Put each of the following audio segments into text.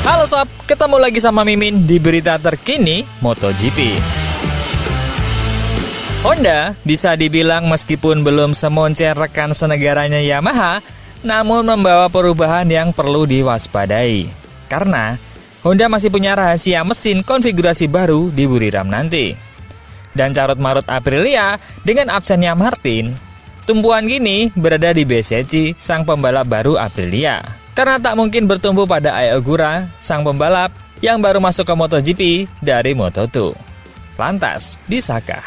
Halo sob, ketemu lagi sama Mimin di berita terkini MotoGP. Honda bisa dibilang meskipun belum semoncer rekan senegaranya Yamaha, namun membawa perubahan yang perlu diwaspadai. Karena Honda masih punya rahasia mesin konfigurasi baru di Buriram nanti. Dan carut-marut Aprilia dengan absennya Martin, tumpuan gini berada di Bezzecchi, sang pembalap baru Aprilia. Karena tak mungkin bertumbuh pada Ai Ogura, sang pembalap yang baru masuk ke MotoGP dari Moto2. Lantas, bisakah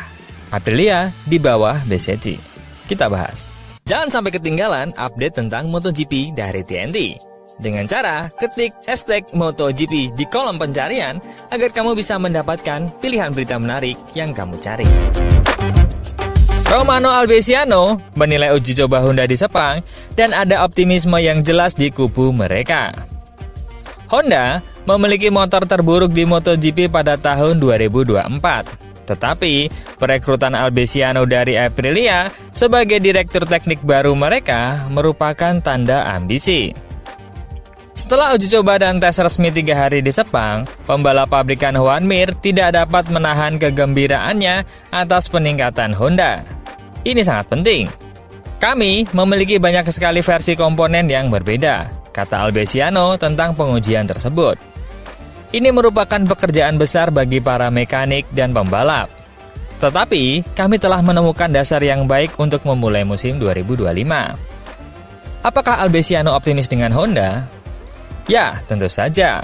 Aprilia di bawah Bezzecchi? Kita bahas. Jangan sampai ketinggalan update tentang MotoGP dari TNT. Dengan cara ketik hashtag MotoGP di kolom pencarian agar kamu bisa mendapatkan pilihan berita menarik yang kamu cari. Romano Albesiano menilai uji coba Honda di Sepang dan ada optimisme yang jelas di kubu mereka. Honda memiliki motor terburuk di MotoGP pada tahun 2024. Tetapi perekrutan Albesiano dari Aprilia sebagai direktur teknik baru mereka merupakan tanda ambisi. Setelah uji coba dan tes resmi 3 hari di Sepang, pembalap pabrikan Joan Mir tidak dapat menahan kegembiraannya atas peningkatan Honda. Ini sangat penting. Kami memiliki banyak sekali versi komponen yang berbeda, kata Albesiano tentang pengujian tersebut. Ini merupakan pekerjaan besar bagi para mekanik dan pembalap. Tetapi, kami telah menemukan dasar yang baik untuk memulai musim 2025. Apakah Albesiano optimis dengan Honda? Ya, tentu saja.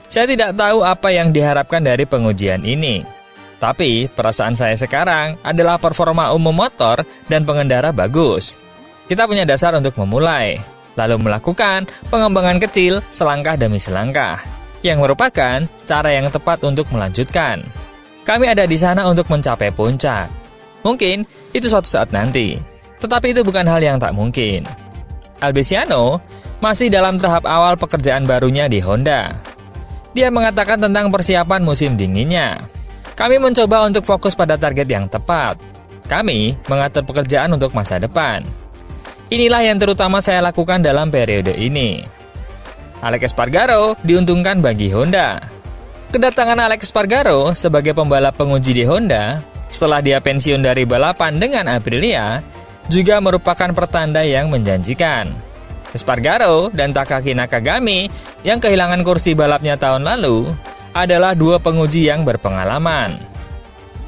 Saya tidak tahu apa yang diharapkan dari pengujian ini. Tapi, perasaan saya sekarang adalah performa umum motor dan pengendara bagus. Kita punya dasar untuk memulai, lalu melakukan pengembangan kecil selangkah demi selangkah, yang merupakan cara yang tepat untuk melanjutkan. Kami ada di sana untuk mencapai puncak. Mungkin itu suatu saat nanti, tetapi itu bukan hal yang tak mungkin. Albesiano masih dalam tahap awal pekerjaan barunya di Honda. Dia mengatakan tentang persiapan musim dinginnya. Kami mencoba untuk fokus pada target yang tepat. Kami mengatur pekerjaan untuk masa depan. Inilah yang terutama saya lakukan dalam periode ini. Alex Espargaro diuntungkan bagi Honda. Kedatangan Alex Espargaro sebagai pembalap penguji di Honda setelah dia pensiun dari balapan dengan Aprilia juga merupakan pertanda yang menjanjikan. Espargaro dan Takaki Nakagami yang kehilangan kursi balapnya tahun lalu adalah dua penguji yang berpengalaman.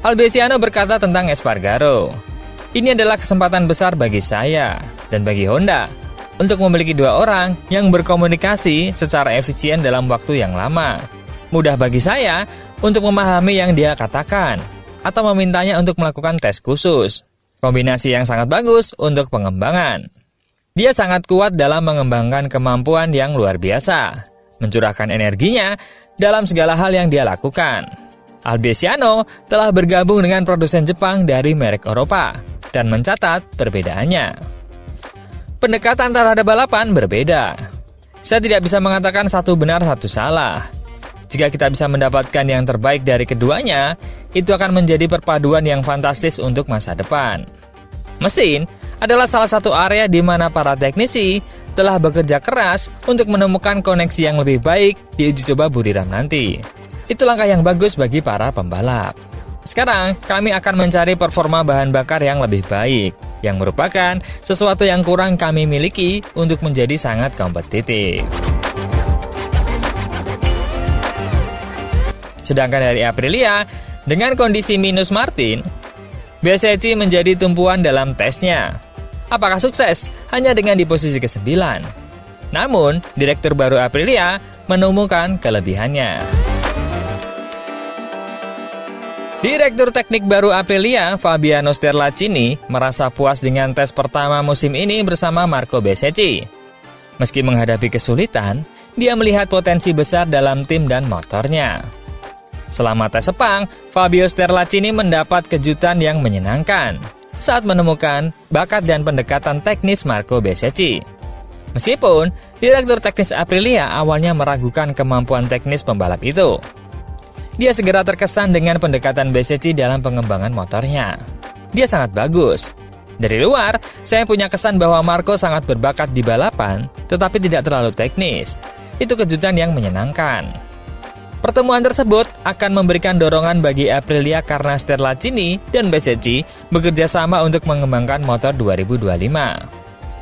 Albesiano berkata tentang Espargaro, "Ini adalah kesempatan besar bagi saya dan bagi Honda untuk memiliki dua orang yang berkomunikasi secara efisien dalam waktu yang lama. Mudah bagi saya untuk memahami yang dia katakan atau memintanya untuk melakukan tes khusus. Kombinasi yang sangat bagus untuk pengembangan. Dia sangat kuat dalam mengembangkan kemampuan yang luar biasa, mencurahkan energinya dalam segala hal yang dia lakukan." Albesiano telah bergabung dengan produsen Jepang dari merek Eropa dan mencatat perbedaannya. Pendekatan terhadap balapan berbeda. Saya tidak bisa mengatakan satu benar satu salah. Jika kita bisa mendapatkan yang terbaik dari keduanya, itu akan menjadi perpaduan yang fantastis untuk masa depan. Mesin adalah salah satu area di mana para teknisi telah bekerja keras untuk menemukan koneksi yang lebih baik di uji coba Buriram nanti. Itu langkah yang bagus bagi para pembalap. Sekarang, kami akan mencari performa bahan bakar yang lebih baik, yang merupakan sesuatu yang kurang kami miliki untuk menjadi sangat kompetitif. Sedangkan dari Aprilia, dengan kondisi minus Martin, Bezzecchi menjadi tumpuan dalam tesnya. Apakah sukses? Hanya dengan di posisi ke-9. Namun, direktur baru Aprilia menemukan kelebihannya. Direktur teknik baru Aprilia, Fabiano Sterlacini, merasa puas dengan tes pertama musim ini bersama Marco Bezzecchi. Meski menghadapi kesulitan, dia melihat potensi besar dalam tim dan motornya. Selama tes Sepang, Fabio Sterlacini mendapat kejutan yang menyenangkan saat menemukan bakat dan pendekatan teknis Marco Bezzecchi. Meskipun direktur teknis Aprilia awalnya meragukan kemampuan teknis pembalap itu, dia segera terkesan dengan pendekatan Bezzecchi dalam pengembangan motornya. Dia sangat bagus. Dari luar, saya punya kesan bahwa Marco sangat berbakat di balapan, tetapi tidak terlalu teknis. itu kejutan yang menyenangkan. Pertemuan tersebut akan memberikan dorongan bagi Aprilia karena Sterlachini dan Bezzecchi bekerja sama untuk mengembangkan motor 2025.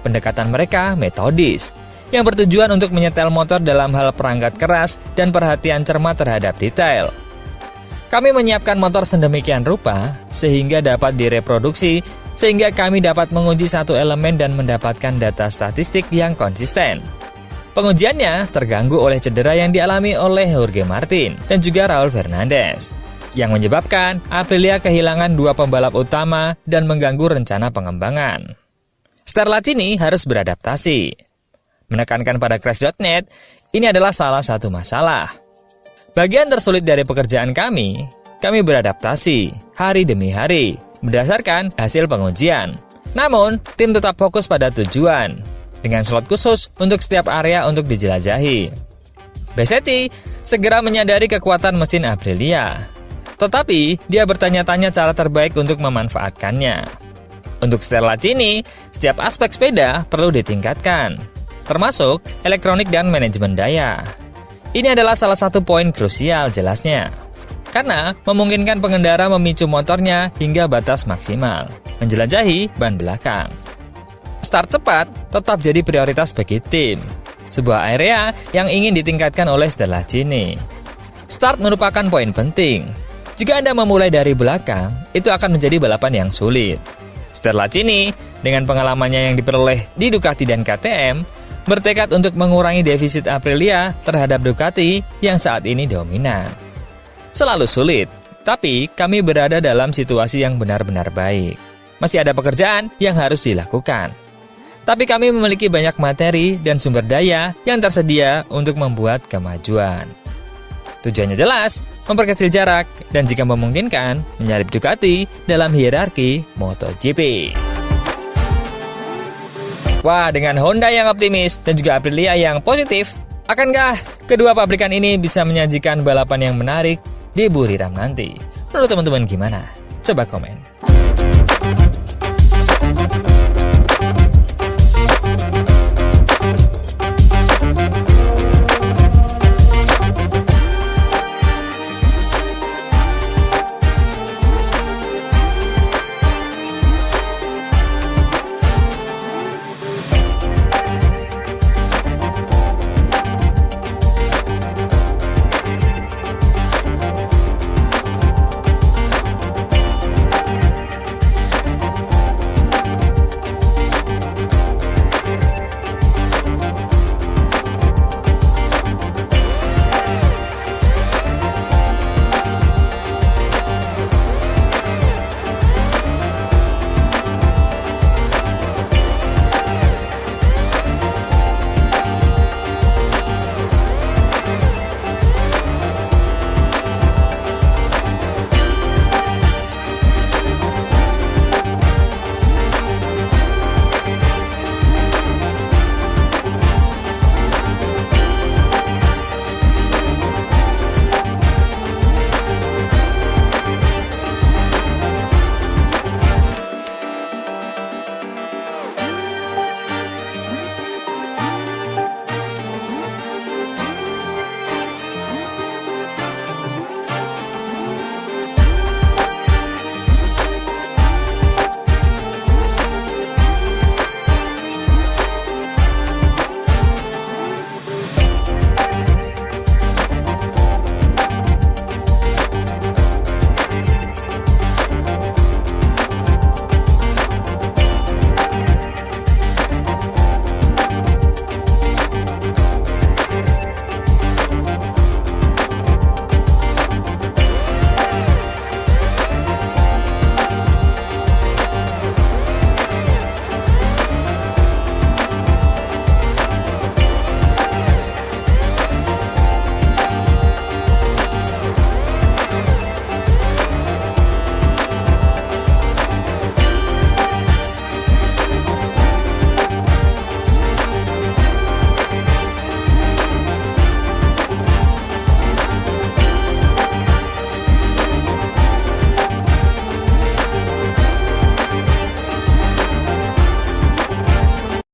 Pendekatan mereka metodis, yang bertujuan untuk menyetel motor dalam hal perangkat keras dan perhatian cermat terhadap detail. Kami menyiapkan motor sedemikian rupa sehingga dapat direproduksi, sehingga kami dapat menguji satu elemen dan mendapatkan data statistik yang konsisten. Pengujiannya terganggu oleh cedera yang dialami oleh Jorge Martin dan juga Raul Fernandez, yang menyebabkan Aprilia kehilangan dua pembalap utama dan mengganggu rencana pengembangan. Sterlachini harus beradaptasi. Menekankan pada Crash.net, ini adalah salah satu masalah. Bagian tersulit dari pekerjaan kami beradaptasi hari demi hari berdasarkan hasil pengujian. Namun, tim tetap fokus pada tujuan, dengan slot khusus untuk setiap area untuk dijelajahi. Bezzecchi segera menyadari kekuatan mesin Aprilia, tetapi dia bertanya-tanya cara terbaik untuk memanfaatkannya. Untuk Sterlachini, setiap aspek sepeda perlu ditingkatkan, termasuk elektronik dan manajemen daya. Ini adalah salah satu poin krusial jelasnya, karena memungkinkan pengendara memicu motornya hingga batas maksimal, menjelajahi ban belakang. Start cepat tetap jadi prioritas bagi tim, sebuah area yang ingin ditingkatkan oleh Sterlachini. Start merupakan poin penting. Jika Anda memulai dari belakang, itu akan menjadi balapan yang sulit. Sterlachini, dengan pengalamannya yang diperoleh di Ducati dan KTM, bertekad untuk mengurangi defisit Aprilia terhadap Ducati yang saat ini dominan. Selalu sulit, tapi kami berada dalam situasi yang benar-benar baik. Masih ada pekerjaan yang harus dilakukan. Tapi kami memiliki banyak materi dan sumber daya yang tersedia untuk membuat kemajuan. Tujuannya jelas, memperkecil jarak, dan jika memungkinkan, menyalip Ducati dalam hierarki MotoGP. Wah, dengan Honda yang optimis dan juga Aprilia yang positif, akankah kedua pabrikan ini bisa menyajikan balapan yang menarik di Buriram nanti? Menurut teman-teman gimana? Coba komen.